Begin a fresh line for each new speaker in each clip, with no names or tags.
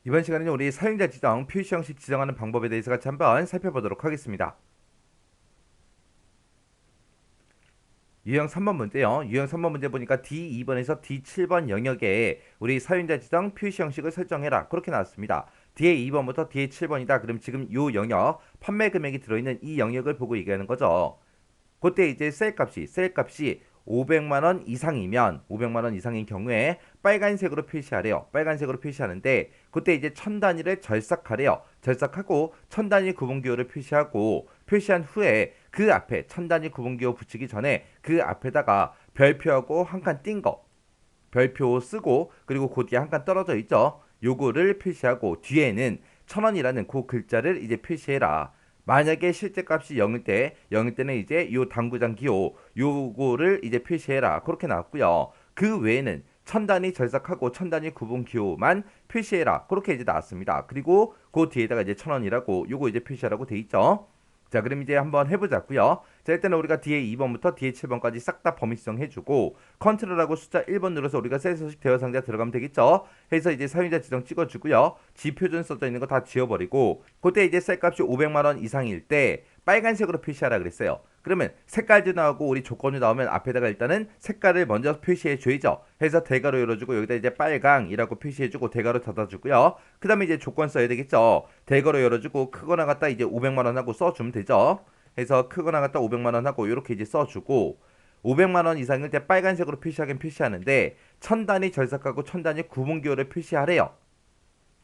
이번 시간에는 우리 사용자 지정, 표시 형식 지정하는 방법에 대해서 같이 한번 살펴보도록 하겠습니다. 유형 3번 문제요. 유형 3번 문제 보니까 D2번에서 D7번 영역에 우리 사용자 지정, 표시 형식을 설정해라. 그렇게 나왔습니다. 뒤에 2번부터 뒤에 7번이다. 그럼 지금 이 영역, 판매 금액이 들어있는 이 영역을 보고 얘기하는 거죠. 그때 이제 셀값이 500만 원 이상이면 500만 원 이상인 경우에 빨간색으로 표시하래요. 빨간색으로 표시하는데 그때 이제 천 단위를 절삭하래요. 절삭하고 천 단위 구분기호를 표시하고 표시한 후에 그 앞에 천 단위 구분기호 붙이기 전에 그 앞에다가 별표하고 한 칸 띈 거 별표 쓰고 그리고 그 뒤에 한 칸 떨어져 있죠. 요거를 표시하고 뒤에는 1000원이라는 그 글자를 이제 표시해라. 만약에 실제 값이 0일 때는 이제 요 당구장 기호 요거를 이제 표시해라. 그렇게 나왔고요. 그 외에는 천 단위 절삭하고 천 단위 구분 기호만 표시해라. 그렇게 이제 나왔습니다. 그리고 그 뒤에다가 이제 1000원이라고 요거 이제 표시하라고 돼 있죠. 자, 그럼 이제 한번 해보자고요. 자, 일단은 우리가 뒤에 2번부터 뒤에 7번까지 싹 다 범위 지정해주고 컨트롤하고 숫자 1번 눌러서 우리가 셀 서식 대여 상자 들어가면 되겠죠. 해서 이제 사용자 지정 찍어주고요. 지표준 써져 있는 거 다 지워버리고 그때 이제 셀값이 500만 원 이상일 때 빨간색으로 표시하라 그랬어요. 그러면 색깔도 나오고 우리 조건이 나오면 앞에다가 일단은 색깔을 먼저 표시해 줘야죠. 해서 대괄호 열어주고 여기다 이제 빨강이라고 표시해주고 대괄호 닫아주고요. 그 다음에 이제 조건 써야 되겠죠. 대괄호 열어주고 크거나 같다 이제 500만 원 하고 써주면 되죠. 해서 크거나 같다 500만 원 하고 이렇게 이제 써주고 500만 원 이상일 때 빨간색으로 표시하긴 표시하는데 천 단위 절삭하고 천 단위 구분기호를 표시하래요.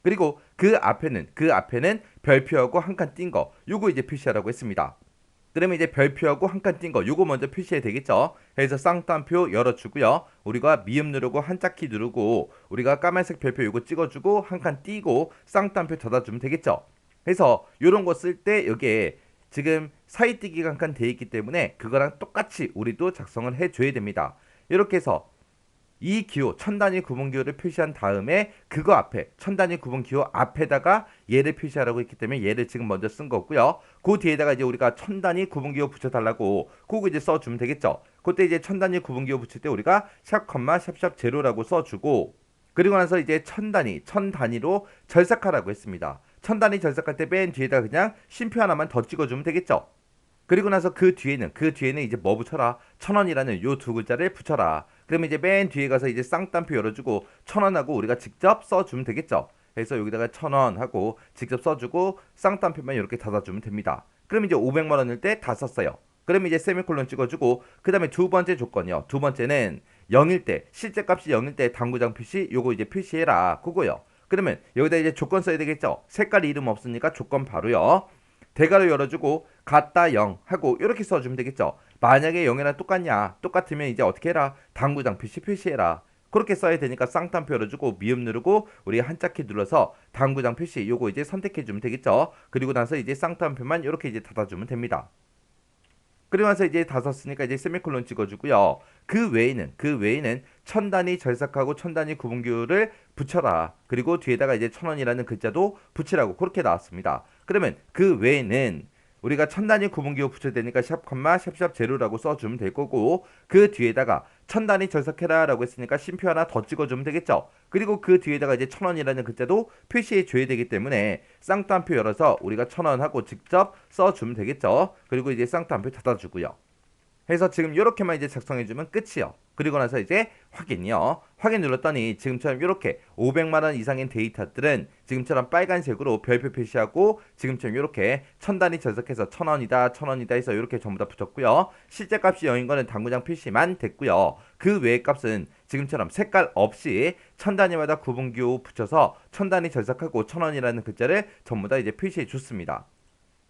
그리고 그 앞에는 별표하고 한 칸 띈 거 요거 이제 표시하라고 했습니다. 그러면 이제 별표하고 한 칸 띈 거 요거 먼저 표시해야 되겠죠. 해서 쌍따옴표 열어주고요. 우리가 미음 누르고 한자키 누르고 우리가 까만색 별표 요거 찍어주고 한 칸 띄고 쌍따옴표 닫아주면 되겠죠. 해서 요런 거 쓸 때 여기에 지금 사이뜨기가 한 칸 돼 있기 때문에 그거랑 똑같이 우리도 작성을 해줘야 됩니다. 이렇게 해서 이 기호 천 단위 구분 기호를 표시한 다음에 그거 앞에 천 단위 구분 기호 앞에다가 얘를 표시하라고 했기 때문에 얘를 지금 먼저 쓴 거고요. 그 뒤에다가 이제 우리가 천 단위 구분 기호 붙여달라고 그거 이제 써주면 되겠죠. 그때 이제 천 단위 구분 기호 붙일 때 우리가 샵 컴마 샵샵 제로라고 써주고 그리고 나서 이제 천 단위로 절삭하라고 했습니다. 천 단위 절삭할 때 맨 뒤에다 그냥 쉼표 하나만 더 찍어주면 되겠죠. 그리고 나서 그 뒤에는 이제 뭐 붙여라? 1000원이라는 요 두 글자를 붙여라. 그러면 이제 맨 뒤에 가서 이제 쌍따옴표 열어주고 1000원하고 우리가 직접 써주면 되겠죠. 그래서 여기다가 1000원 하고 직접 써주고 쌍따옴표만 이렇게 닫아주면 됩니다. 그럼 이제 500만 원일 때 다 썼어요. 그러면 이제 세미콜론 찍어주고 그 다음에 두 번째 조건이요. 두 번째는 0일 때 실제 값이 0일 때 당구장 표시 요거 이제 표시해라. 그거요. 그러면 여기다 이제 조건 써야 되겠죠. 색깔 이름 없으니까 조건 바로요. 대괄호 열어주고 같다 0 하고 이렇게 써주면 되겠죠. 만약에 0이랑 똑같냐? 똑같으면 이제 어떻게 해라? 당구장 표시해라. 그렇게 써야 되니까 쌍따옴표 열어주고 미음 누르고 우리 한자키 눌러서 당구장 표시 요거 이제 선택해주면 되겠죠. 그리고 나서 이제 쌍따옴표만 이렇게 이제 닫아주면 됩니다. 그리고 나서 이제 다 썼으니까 이제 세미콜론 찍어주고요. 그 외에는 천 단위 절삭하고 천 단위 구분기호를 붙여라. 그리고 뒤에다가 이제 1000원이라는 글자도 붙이라고 그렇게 나왔습니다. 그러면 그 외에는 우리가 천 단위 구분기호 붙여야 되니까 샵 컴마 샵샵 제로라고 써주면 될 거고 그 뒤에다가 천 단위 절삭해라 라고 했으니까 쉼표 하나 더 찍어주면 되겠죠. 그리고 그 뒤에다가 이제 1000원이라는 글자도 표시해 줘야 되기 때문에 쌍따옴표 열어서 우리가 1000원 하고 직접 써주면 되겠죠. 그리고 이제 쌍따옴표 닫아주고요. 해서 지금 이렇게만 이제 작성해주면 끝이요. 그리고 나서 이제 확인이요. 확인 눌렀더니 지금처럼 이렇게 500만 원 이상인 데이터들은 지금처럼 빨간색으로 별표 표시하고 지금처럼 이렇게 천 단위 절삭해서 1000원이다 해서 이렇게 전부 다 붙였고요. 실제 값이 0인 거는 당구장 표시만 됐고요. 그 외의 값은 지금처럼 색깔 없이 천 단위마다 구분기호 붙여서 천 단위 절삭하고 1000원이라는 글자를 전부 다 이제 표시해 줬습니다.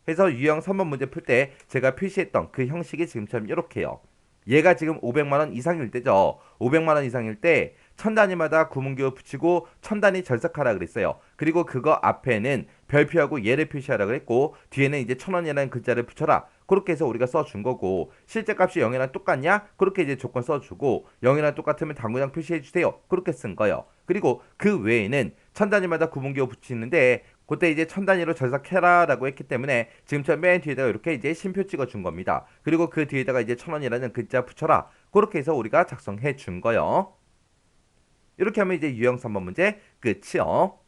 해서 유형 3번 문제 풀 때 제가 표시했던 그 형식이 지금처럼 이렇게요. 얘가 지금 500만원 이상일 때죠. 500만원 이상일 때 천 단위마다 구분기호 붙이고 천 단위 절삭하라 그랬어요. 그리고 그거 앞에는 별표하고 얘를 표시하라 그랬고 뒤에는 이제 1000원이라는 글자를 붙여라. 그렇게 해서 우리가 써준 거고 실제 값이 0이랑 똑같냐? 그렇게 이제 조건 써주고 0이랑 똑같으면 당구장 표시해주세요. 그렇게 쓴 거예요. 그리고 그 외에는 천 단위마다 구분기호 붙이는데 그때 이제 천 단위로 절삭해라라고 했기 때문에 지금처럼 맨 뒤에다가 이렇게 이제 쉼표 찍어준 겁니다. 그리고 그 뒤에다가 이제 1000원이라는 글자 붙여라. 그렇게 해서 우리가 작성해 준 거요. 이렇게 하면 이제 유형 3번 문제 끝이요.